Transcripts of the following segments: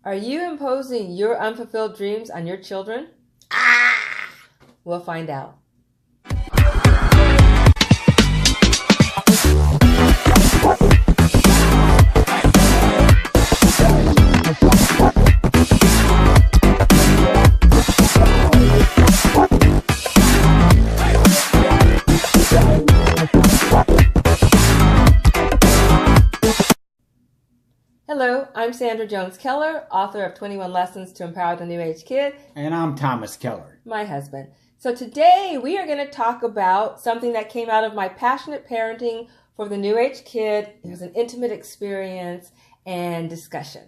Are you imposing your unfulfilled dreams on your children? We'll find out. Hello, I'm Sandra Jones-Keller, author of 21 Lessons to Empower the New Age Kid. And I'm Thomas Keller, my husband. So today we are going to talk about something that came out of my passionate parenting for the New Age Kid. It was an intimate experience and discussion.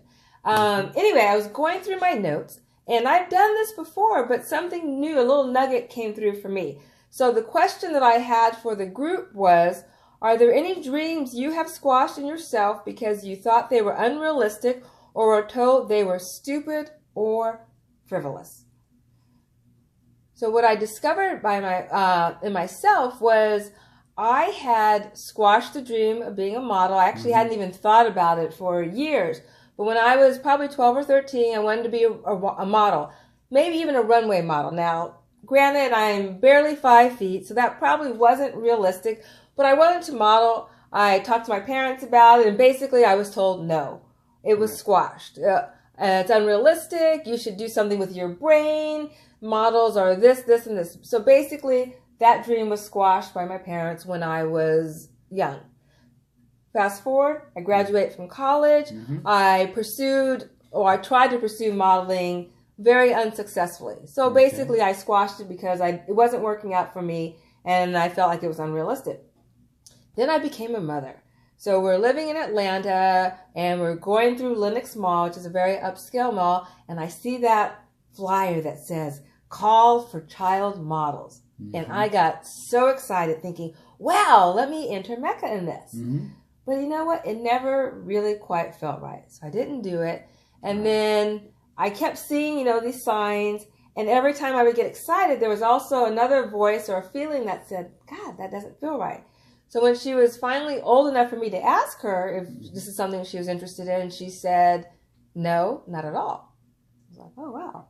Anyway, I was going through my notes, and I've done this before, but something new, a little nugget came through for me. So the question that I had for the group was, are there any dreams you have squashed in yourself because you thought they were unrealistic or were told they were stupid or frivolous? So what I discovered in myself was I had squashed the dream of being a model. I actually hadn't even thought about it for years. But when I was probably 12 or 13, I wanted to be a model, maybe even a runway model. Now, granted, I'm barely 5 feet, so that probably wasn't realistic. But I wanted to model. I talked to my parents about it, and basically I was told no. It was squashed. It's unrealistic. You should do something with your brain. Models are this, this, and this. So basically, that dream was squashed by my parents when I was young. Fast forward, I graduated from college. I tried to pursue modeling very unsuccessfully. So basically, I squashed it because it wasn't working out for me, and I felt like it was unrealistic. Then I became a mother. So we're living in Atlanta, and we're going through Lenox Mall, which is a very upscale mall, and I see that flyer that says, call for child models. And I got so excited thinking, wow, let me enter Mecca in this. But you know what? It never really quite felt right. So I didn't do it. And then I kept seeing, these signs, and every time I would get excited, there was also another voice or a feeling that said, God, that doesn't feel right. So when she was finally old enough for me to ask her if this is something she was interested in, she said, no, not at all. I was like, oh, wow.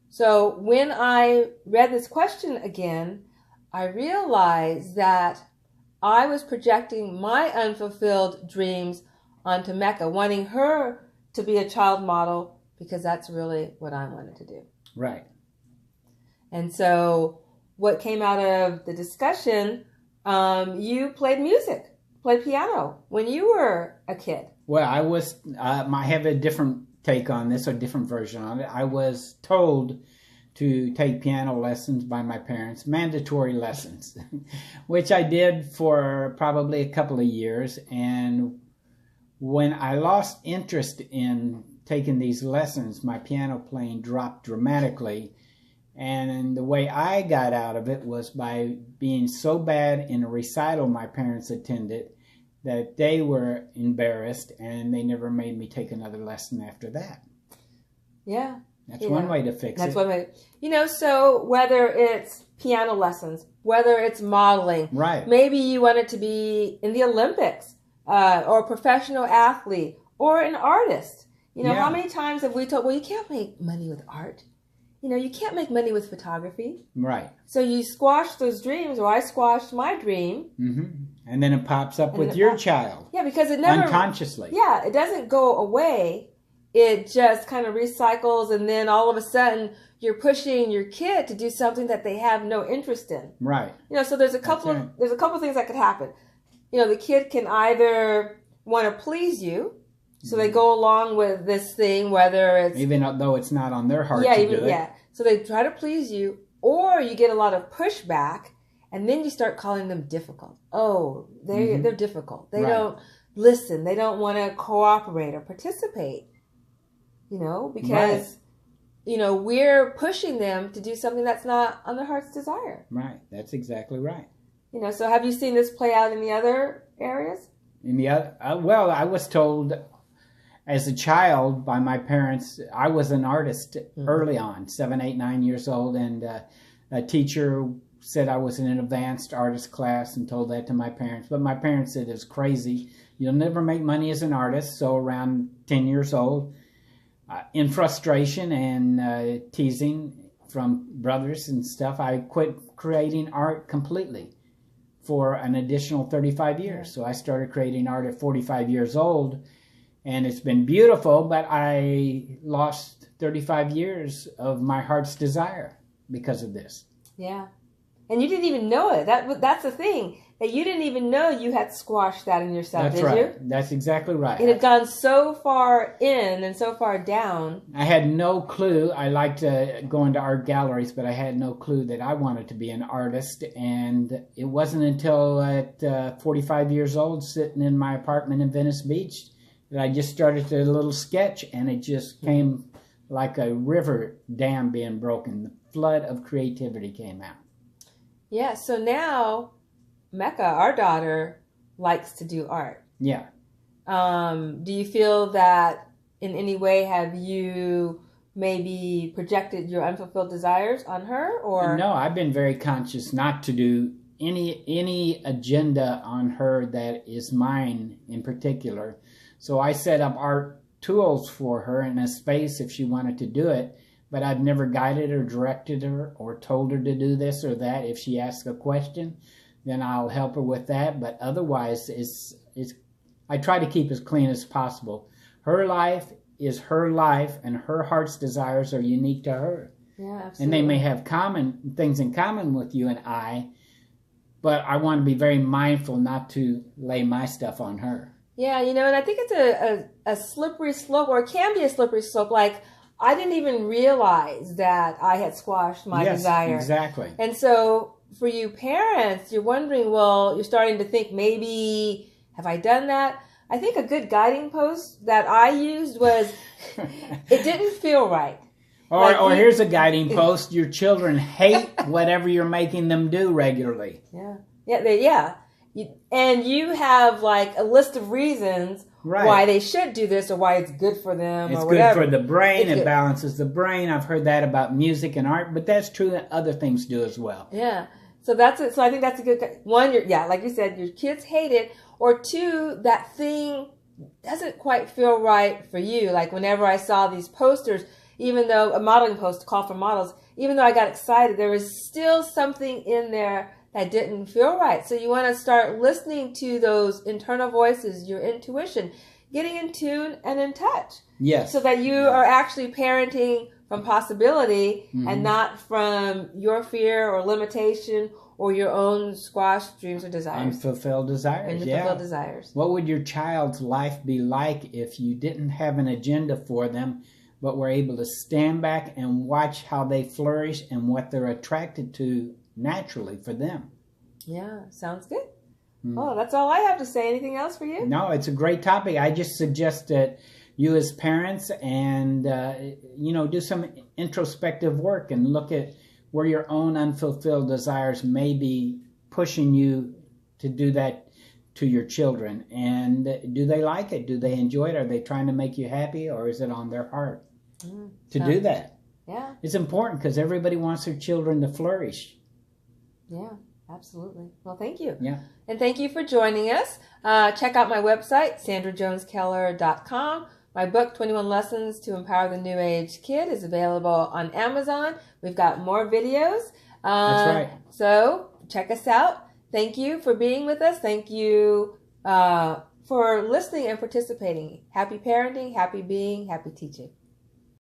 So when I read this question again, I realized that I was projecting my unfulfilled dreams onto Mecca, wanting her to be a child model because that's really what I wanted to do. Right. And so what came out of the discussion, you played piano when you were a kid. Well, I have a different take on this, or different version on it. I was told to take piano lessons by my parents, mandatory lessons, which I did for probably a couple of years. And when I lost interest in taking these lessons, my piano playing dropped dramatically. And the way I got out of it was by being so bad in a recital my parents attended that they were embarrassed, and they never made me take another lesson after that. Yeah. That's one way to fix it. That's one way. So whether it's piano lessons, whether it's modeling, right? Maybe you want it to be in the Olympics, or a professional athlete, or an artist. How many times have we told, well, you can't make money with art. You can't make money with photography. Right. So you squash those dreams, or I squashed my dream. And then it pops up with your child. Yeah, because it never... Unconsciously. Yeah, it doesn't go away. It just kind of recycles, and then all of a sudden you're pushing your kid to do something that they have no interest in. Right. So there's a couple of things that could happen. The kid can either want to please you, so they go along with this thing, whether it's... Even though it's not on their heart to do it. Yeah. So they try to please you, or you get a lot of pushback, and then you start calling them difficult. Oh, they're difficult. They don't listen. They don't want to cooperate or participate. Because, we're pushing them to do something that's not on their heart's desire. Right. That's exactly right. So have you seen this play out in the other areas? Well, I was told as a child by my parents, I was an artist early on, 7, 8, 9 years old, and a teacher said I was in an advanced artist class and told that to my parents. But my parents said it was crazy. You'll never make money as an artist. So around 10 years old, in frustration and teasing from brothers and stuff, I quit creating art completely for an additional 35 years. So I started creating art at 45 years old, and it's been beautiful, but I lost 35 years of my heart's desire because of this. Yeah. And you didn't even know it. That's the thing, that you didn't even know you had squashed that in yourself, That's did right. you? That's exactly right. It had gone so far in and so far down. I had no clue. I liked going to art galleries, but I had no clue that I wanted to be an artist. And it wasn't until at 45 years old, sitting in my apartment in Venice Beach, that I just started a little sketch, and it just came like a river dam being broken. The flood of creativity came out. Yeah, so now Mecca, our daughter, likes to do art. Yeah. Do you feel that in any way have you maybe projected your unfulfilled desires on her, or? No, I've been very conscious not to do any agenda on her that is mine in particular. So I set up art tools for her in a space if she wanted to do it, but I've never guided or directed her or told her to do this or that. If she asks a question, then I'll help her with that. But otherwise, I try to keep as clean as possible. Her life is her life, and her heart's desires are unique to her. Yeah, absolutely. And they may have things in common with you and I, but I want to be very mindful not to lay my stuff on her. Yeah, and I think it's a slippery slope, or it can be a slippery slope. Like, I didn't even realize that I had squashed my desire. Exactly. And so for you parents, you're wondering, well, you're starting to think, maybe, have I done that? I think a good guiding post that I used was, it didn't feel right. Or here's a guiding post: your children hate whatever you're making them do regularly. Yeah. And you have like a list of reasons why they should do this, or why it's good for them, it's or whatever. It's good for the brain. It balances the brain. I've heard that about music and art, but that's true that other things do as well. Yeah. So that's it. So I think that's a good one. Like you said, your kids hate it, or two, that thing doesn't quite feel right for you. Like whenever I saw these posters, even though a modeling post, call for models, even though I got excited, there was still something in there that didn't feel right. So you want to start listening to those internal voices, your intuition, getting in tune and in touch. Yes. So that you are actually parenting from possibility and not from your fear or limitation or your own squashed dreams or desires. Unfulfilled desires. Unfulfilled desires. What would your child's life be like if you didn't have an agenda for them, but were able to stand back and watch how they flourish and what they're attracted to naturally for them? Yeah, sounds good. Oh, that's all I have to say. Anything else for you? No, it's a great topic. I just suggest that you as parents and, do some introspective work and look at where your own unfulfilled desires may be pushing you to do that to your children. And do they like it? Do they enjoy it? Are they trying to make you happy, or is it on their heart to do that? Yeah. It's important because everybody wants their children to flourish. Yeah, absolutely. Well, thank you. Yeah. And thank you for joining us. Check out my website, sandrajoneskeller.com. My book, 21 Lessons to Empower the New Age Kid, is available on Amazon. We've got more videos. That's right. So check us out. Thank you for being with us. Thank you for listening and participating. Happy parenting, happy being, happy teaching.